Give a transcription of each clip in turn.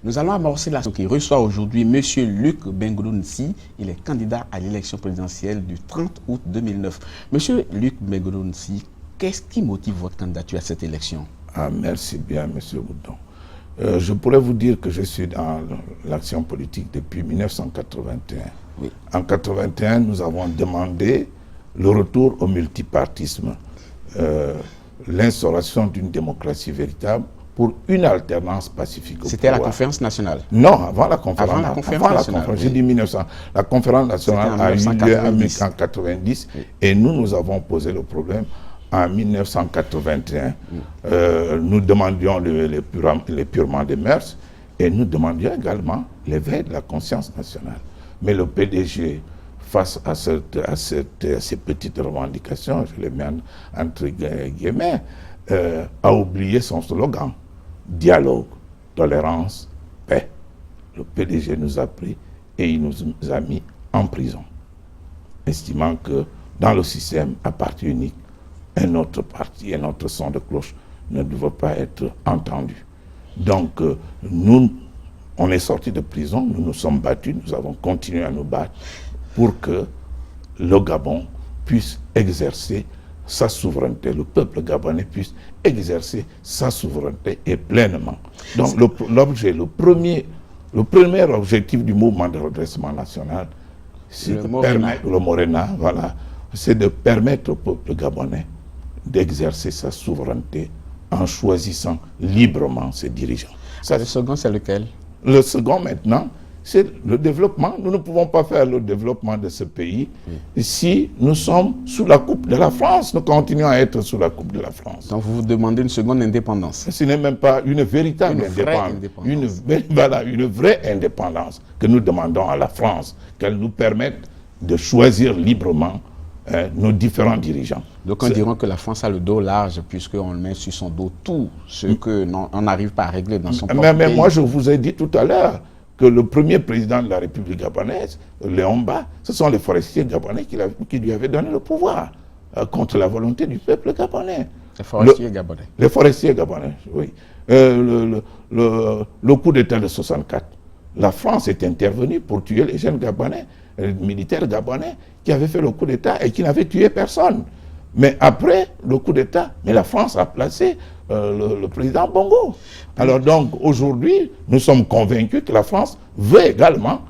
Nous allons amorcer la qui reçoit aujourd'hui M. Luc Bengelloune-Sy. Il est candidat à l'élection présidentielle du 30 août 2009. M. Luc Bengelloune-Sy, qu'est-ce qui motive votre candidature à cette élection? Merci bien, M. Boudon. Je pourrais vous dire que je suis dans l'action politique depuis 1981. Oui. En 1981, nous avons demandé le retour au multipartisme, l'instauration d'une démocratie véritable pour une alternance pacifique. C'était la conférence nationale? Non, avant la conférence. Avant la conférence nationale. J'ai dit 1900. La conférence nationale a eu lieu en 1990 oui. Et nous avons posé le problème en 1981. Nous demandions l'épurement des mœurs et nous demandions également l'éveil de la conscience nationale. Mais le PDG, face à ces petites revendications, je les mets entre guillemets, a oublié son slogan: dialogue, tolérance, paix. Le PDG nous a pris et il nous a mis en prison, estimant que dans le système à parti unique, un autre parti, un autre son de cloche ne devait pas être entendu. Donc nous, on est sortis de prison, nous nous sommes battus, nous avons continué à nous battre pour que le Gabon puisse exercer sa souveraineté, le peuple gabonais puisse exercer sa souveraineté et pleinement. Donc le premier objectif du mouvement de redressement national, c'est de permettre, le Morena, voilà, c'est de permettre au peuple gabonais d'exercer sa souveraineté en choisissant librement ses dirigeants. Ça, le second, c'est lequel? Le second, maintenant, c'est le développement. Nous ne pouvons pas faire le développement de ce pays si nous sommes sous la coupe de la France. Nous continuons à être sous la coupe de la France. Donc vous vous demandez une seconde indépendance? Ce n'est même pas une véritable indépendance. Une vraie indépendance que nous demandons à la France, qu'elle nous permette de choisir librement nos différents dirigeants. Donc on dirait que la France a le dos large puisqu'on met sur son dos tout ce qu'on n'arrive pas à régler dans son propre pays. Mais moi je vous ai dit tout à l'heure que le premier président de la République gabonaise, Léon Mba, ce sont les forestiers gabonais qui lui avaient donné le pouvoir contre la volonté du peuple gabonais. Les forestiers gabonais? Les forestiers gabonais, oui. Le coup d'État de 64, la France est intervenue pour tuer les jeunes gabonais, les militaires gabonais qui avaient fait le coup d'État et qui n'avaient tué personne. Mais après le coup d'État, la France a placé le président Bongo. Alors donc aujourd'hui, nous sommes convaincus que la France veut également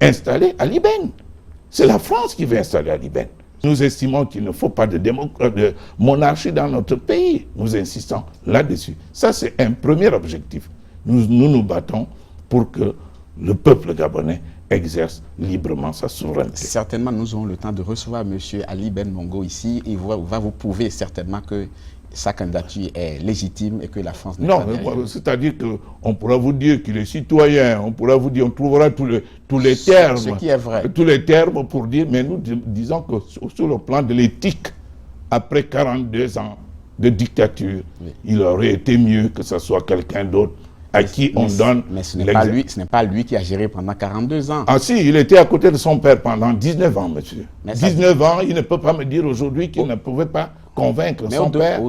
installer à Libène. C'est la France qui veut installer à Libène. Nous estimons qu'il ne faut pas de monarchie dans notre pays. Nous insistons là-dessus. Ça, c'est un premier objectif. Nous nous battons pour que le peuple gabonais exerce librement sa souveraineté. Certainement, nous aurons le temps de recevoir M. Ali Ben Bongo ici. Il va vous prouver certainement que sa candidature est légitime et que la France n'est pas derrière. Non, c'est-à-dire qu'on pourra vous dire qu'il est citoyen, on pourra vous dire, on trouvera tous les termes. Ce qui est vrai. Tous les termes pour dire, mais nous disons que sur le plan de l'éthique, après 42 ans de dictature, il aurait été mieux que ce soit quelqu'un d'autre à qui on donne... Mais ce n'est pas lui qui a géré pendant 42 ans. Ah si, il était à côté de son père pendant 19 ans, monsieur. 19 ans, il ne peut pas me dire aujourd'hui qu'il ne pouvait pas convaincre son père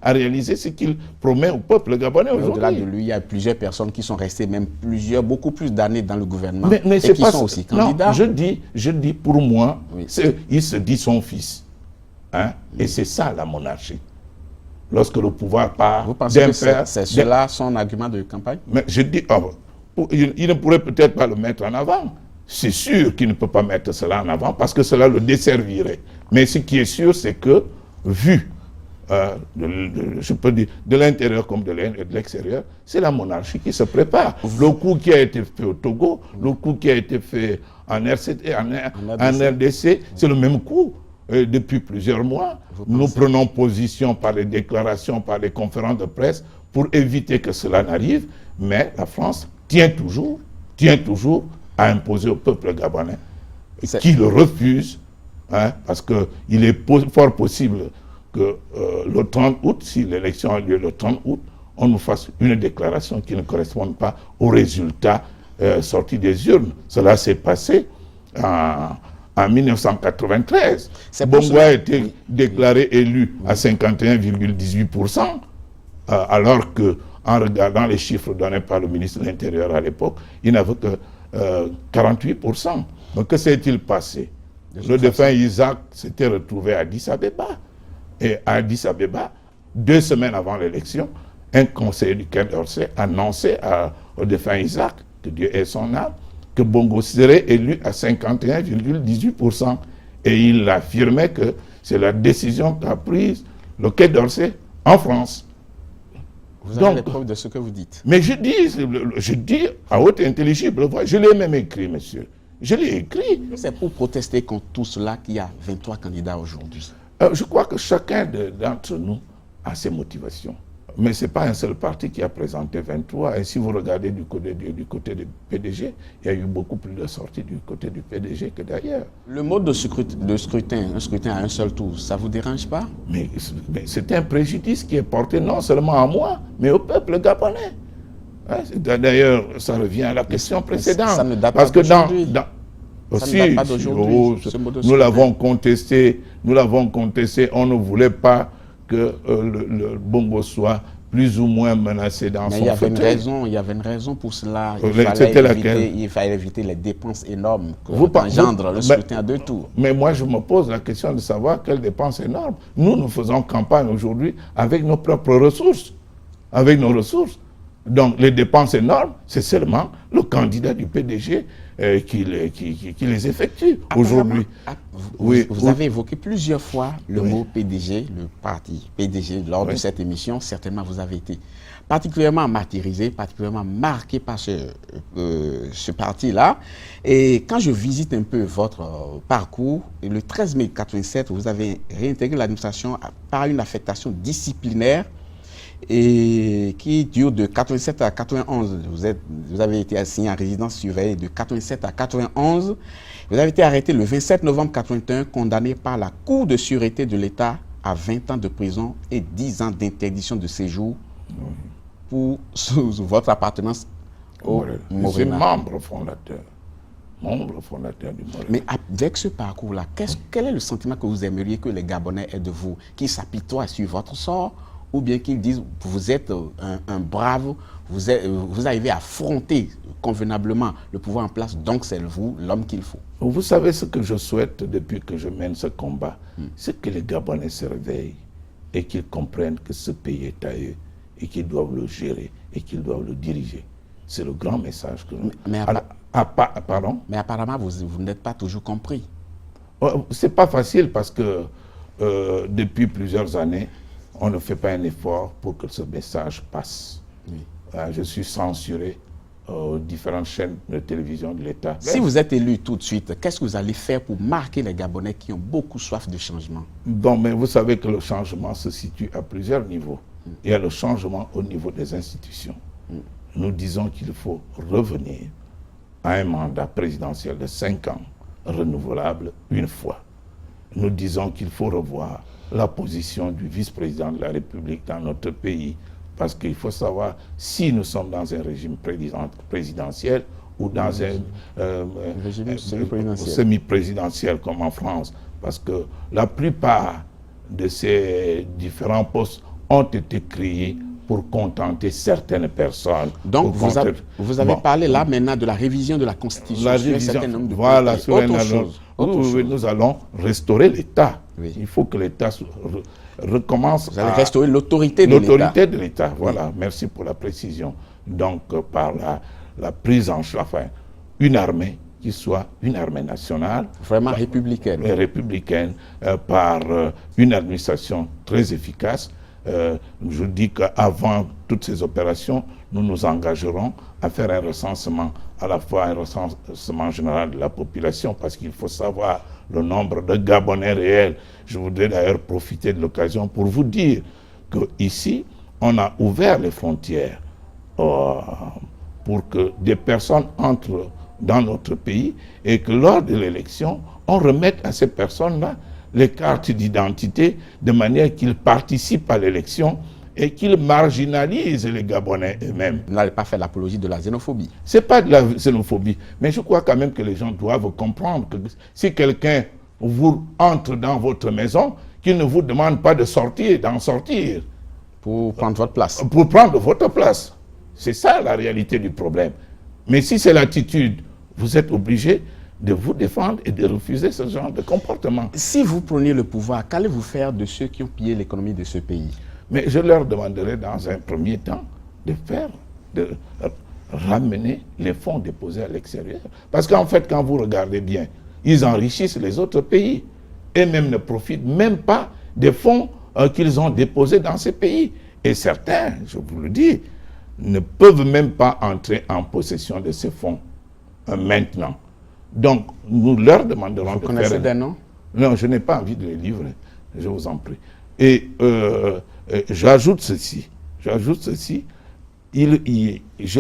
à réaliser ce qu'il promet au peuple gabonais aujourd'hui. Au-delà de lui, il y a plusieurs personnes qui sont restées même beaucoup plus d'années dans le gouvernement et qui sont aussi candidats. Non, je dis pour moi, il se dit son fils. Hein, et c'est ça la monarchie. Lorsque le pouvoir part d'un père... C'est cela son argument de campagne? Mais je dis, il ne pourrait peut-être pas le mettre en avant. C'est sûr qu'il ne peut pas mettre cela en avant parce que cela le desservirait. Mais ce qui est sûr, c'est que, vu, je peux dire, de l'intérieur comme de l'extérieur, c'est la monarchie qui se prépare. Le coup qui a été fait au Togo, le coup qui a été fait en RDC, c'est le même coup. Depuis plusieurs mois, nous prenons position par les déclarations, par les conférences de presse pour éviter que cela n'arrive, mais la France tient toujours à imposer au peuple gabonais qui le refuse, hein, parce qu'il est fort possible que le 30 août, si l'élection a lieu le 30 août, on nous fasse une déclaration qui ne corresponde pas aux résultats sortis des urnes. Cela s'est passé en 1993. Bongo a été déclaré élu à 51,18%, alors que en regardant les chiffres donnés par le ministre de l'Intérieur à l'époque, il n'avait que 48%. Donc que s'est-il passé? Le défunt Isaac s'était retrouvé à Addis Abeba. Et à Addis Abeba, 2 semaines avant l'élection, un conseiller du Quai d'Orsay annonçait au défunt Isaac, que Dieu ait son âme, que Bongo serait élu à 51,18%. Et il affirmait que c'est la décision qu'a prise le Quai d'Orsay en France. Vous avez les preuves de ce que vous dites. Mais je dis à haute intelligible voix, je l'ai même écrit, monsieur. Je l'ai écrit. C'est pour protester contre tout cela qu'il y a 23 candidats aujourd'hui. Je crois que chacun d'entre nous a ses motivations. Mais ce n'est pas un seul parti qui a présenté 23. Et si vous regardez du côté du PDG, il y a eu beaucoup plus de sorties du côté du PDG que d'ailleurs. Le mode de scrutin, un scrutin à un seul tour, ça ne vous dérange pas? Mais c'est un préjudice qui est porté non seulement à moi, mais au peuple gabonais. D'ailleurs, ça revient à la question précédente. Ça ne date pas d'aujourd'hui. Nous l'avons contesté, on ne voulait pas que le Bongo soit plus ou moins menacé dans son fauteuil. Il y avait une raison pour cela. Il fallait éviter les dépenses énormes que engendre le scrutin à 2 tours. Mais moi, je me pose la question de savoir quelles dépenses énormes. Nous faisons campagne aujourd'hui avec nos propres ressources. Donc, les dépenses énormes, c'est seulement le candidat du PDG qui les effectue aujourd'hui. Vous avez évoqué plusieurs fois le mot PDG, le parti PDG, lors de cette émission. Certainement, vous avez été particulièrement martyrisé, particulièrement marqué par ce parti-là. Et quand je visite un peu votre parcours, le 13 mai 1987, vous avez réintégré l'administration par une affectation disciplinaire et qui dure de 87 à 91. Vous avez été assigné en résidence surveillée de 87 à 91. Vous avez été arrêté le 27 novembre 81, condamné par la Cour de sûreté de l'État à 20 ans de prison et 10 ans d'interdiction de séjour pour votre appartenance au Morena. C'est membre fondateur du Morena. Mais avec ce parcours-là, quel est le sentiment que vous aimeriez que les Gabonais aient de vous, qu'ils s'apitoient sur votre sort, ou bien qu'ils disent vous êtes un brave, vous arrivez à affronter convenablement le pouvoir en place, donc c'est vous l'homme qu'il faut. Vous savez ce que je souhaite depuis que je mène ce combat, c'est que les Gabonais se réveillent et qu'ils comprennent que ce pays est à eux et qu'ils doivent le gérer et qu'ils doivent le diriger. C'est le grand message que nous... Pardon? Mais apparemment, vous n'êtes pas toujours compris. C'est pas facile parce que depuis plusieurs années, on ne fait pas un effort pour que ce message passe. Oui. Je suis censuré aux différentes chaînes de télévision de l'État. Si vous êtes élu tout de suite, qu'est-ce que vous allez faire pour marquer les Gabonais qui ont beaucoup soif de changement? Bon, mais vous savez que le changement se situe à plusieurs niveaux. Il y a le changement au niveau des institutions. Nous disons qu'il faut revenir à un mandat présidentiel de 5 ans, renouvelable une fois. Nous disons qu'il faut revoir la position du vice-président de la République dans notre pays, parce qu'il faut savoir si nous sommes dans un régime présidentiel ou dans un régime semi-présidentiel comme en France, parce que la plupart de ces différents postes ont été créés pour contenter certaines personnes. Donc vous avez parlé là maintenant de la révision de la Constitution. La révision, voilà, nous allons restaurer l'État. Oui. Il faut que l'État recommence. Vous allez restaurer l'autorité de l'État. L'autorité de l'État, voilà. Oui. Merci pour la précision. Donc par la prise en charge, enfin, une armée qui soit une armée nationale. Vraiment républicaine. Républicaine, par une administration très efficace. Je dis qu'avant toutes ces opérations, nous nous engagerons à faire un recensement, à la fois un recensement général de la population, parce qu'il faut savoir le nombre de Gabonais réels. Je voudrais d'ailleurs profiter de l'occasion pour vous dire qu'ici, on a ouvert les frontières pour que des personnes entrent dans notre pays et que lors de l'élection, on remette à ces personnes-là les cartes d'identité de manière qu'ils participent à l'élection et qu'ils marginalisent les Gabonais eux-mêmes. Vous n'allez pas faire l'apologie de la xénophobie. Ce n'est pas de la xénophobie, mais je crois quand même que les gens doivent comprendre que si quelqu'un vous entre dans votre maison, qu'il ne vous demande pas de sortir, d'en sortir. Pour prendre votre place. Pour prendre votre place. C'est ça la réalité du problème. Mais si c'est l'attitude, vous êtes obligé de vous défendre et de refuser ce genre de comportement. Si vous preniez le pouvoir, qu'allez-vous faire de ceux qui ont pillé l'économie de ce pays? Mais je leur demanderai dans un premier temps de ramener les fonds déposés à l'extérieur. Parce qu'en fait, quand vous regardez bien, ils enrichissent les autres pays et même ne profitent même pas des fonds qu'ils ont déposés dans ces pays. Et certains, je vous le dis, ne peuvent même pas entrer en possession de ces fonds maintenant. Donc, nous leur demanderons de faire... Vous connaissez des noms? Non, je n'ai pas envie de les livrer, je vous en prie. Et j'ajoute ceci, je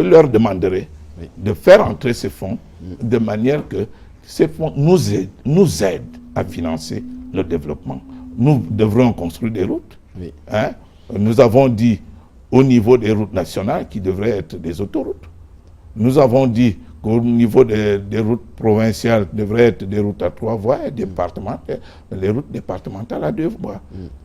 leur demanderai de faire entrer ces fonds de manière que ces fonds nous aident à financer le développement. Nous devrons construire des routes. Oui. Hein? Nous avons dit au niveau des routes nationales qui devraient être des autoroutes. Nous avons dit qu'au niveau des routes provinciales devraient être des routes à 3 voies et les routes départementales à 2 voies.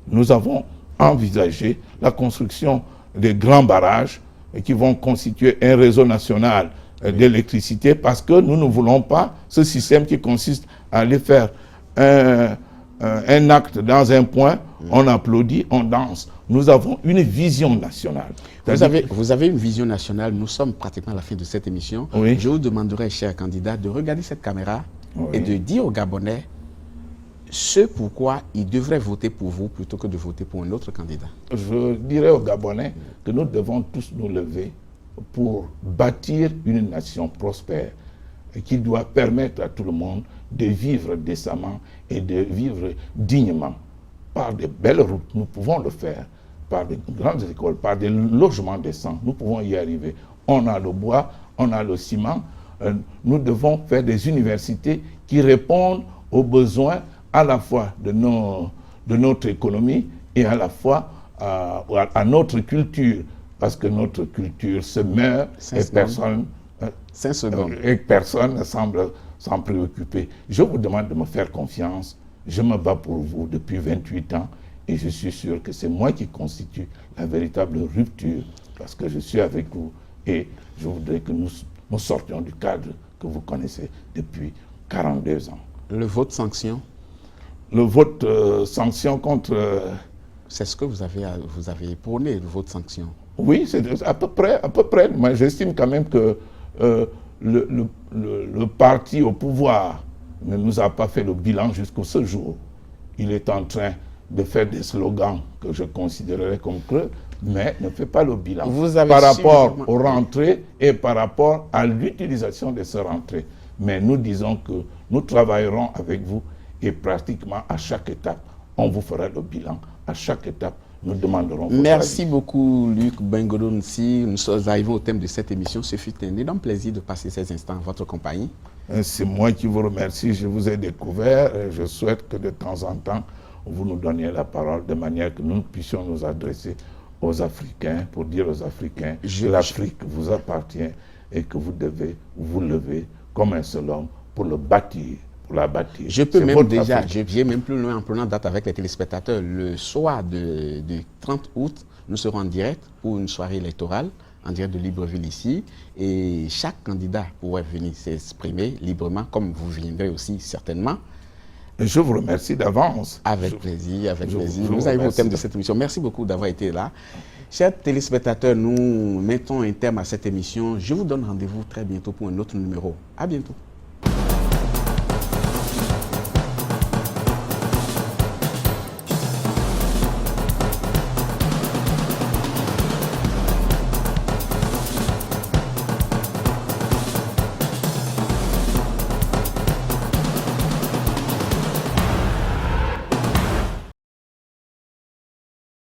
Nous avons envisagé la construction de grands barrages qui vont constituer un réseau national d'électricité parce que nous ne voulons pas ce système qui consiste à aller faire un acte dans un point, on applaudit, on danse. Nous avons une vision nationale. Vous avez une vision nationale. Nous sommes pratiquement à la fin de cette émission. Oui. Je vous demanderai, cher candidat, de regarder cette caméra et de dire aux Gabonais ce pourquoi ils devraient voter pour vous plutôt que de voter pour un autre candidat. Je dirais aux Gabonais que nous devons tous nous lever pour bâtir une nation prospère qui doit permettre à tout le monde de vivre décemment et de vivre dignement. Par de belles routes, nous pouvons le faire. Par de grandes écoles, par des logements décents, nous pouvons y arriver. On a le bois, on a le ciment. Nous devons faire des universités qui répondent aux besoins à la fois de notre économie et à la fois à notre culture. Parce que notre culture se meurt et personne ne semble s'en préoccuper. Je vous demande de me faire confiance. Je me bats pour vous depuis 28 ans et je suis sûr que c'est moi qui constitue la véritable rupture parce que je suis avec vous et je voudrais que nous sortions du cadre que vous connaissez depuis 42 ans. Le vote sanction? Le vote sanction contre... C'est ce que vous avez prôné, le vote sanction. Oui, c'est à peu près. Moi, j'estime quand même que le parti au pouvoir ne nous a pas fait le bilan jusqu'au ce jour. Il est en train de faire des slogans que je considérerais comme creux, mais ne fait pas le bilan par rapport aux rentrées et par rapport à l'utilisation de ces rentrées. Mais nous disons que nous travaillerons avec vous et pratiquement à chaque étape, on vous fera le bilan. À chaque étape, nous demanderons votre Merci avis. beaucoup, Luc Bengodo-Nssi. Nous sommes arrivés au thème de cette émission. Ce fut un énorme plaisir de passer ces instants en votre compagnie. C'est moi qui vous remercie. Je vous ai découvert et je souhaite que de temps en temps, vous nous donniez la parole de manière que nous puissions nous adresser aux Africains pour dire aux Africains que l'Afrique vous appartient et que vous devez vous lever comme un seul homme pour le bâtir. Pour la bâtir. Je peux même déjà, je viens même plus loin en prenant date avec les téléspectateurs. Le soir du 30 août, nous serons en direct pour une soirée électorale, en direct de Libreville ici. Et chaque candidat pourrait venir s'exprimer librement, comme vous viendrez aussi certainement. Je vous remercie d'avance. Avec plaisir, avec plaisir. Nous arrivons au thème de cette émission. Merci beaucoup d'avoir été là. Chers téléspectateurs, nous mettons un terme à cette émission. Je vous donne rendez-vous très bientôt pour un autre numéro. À bientôt.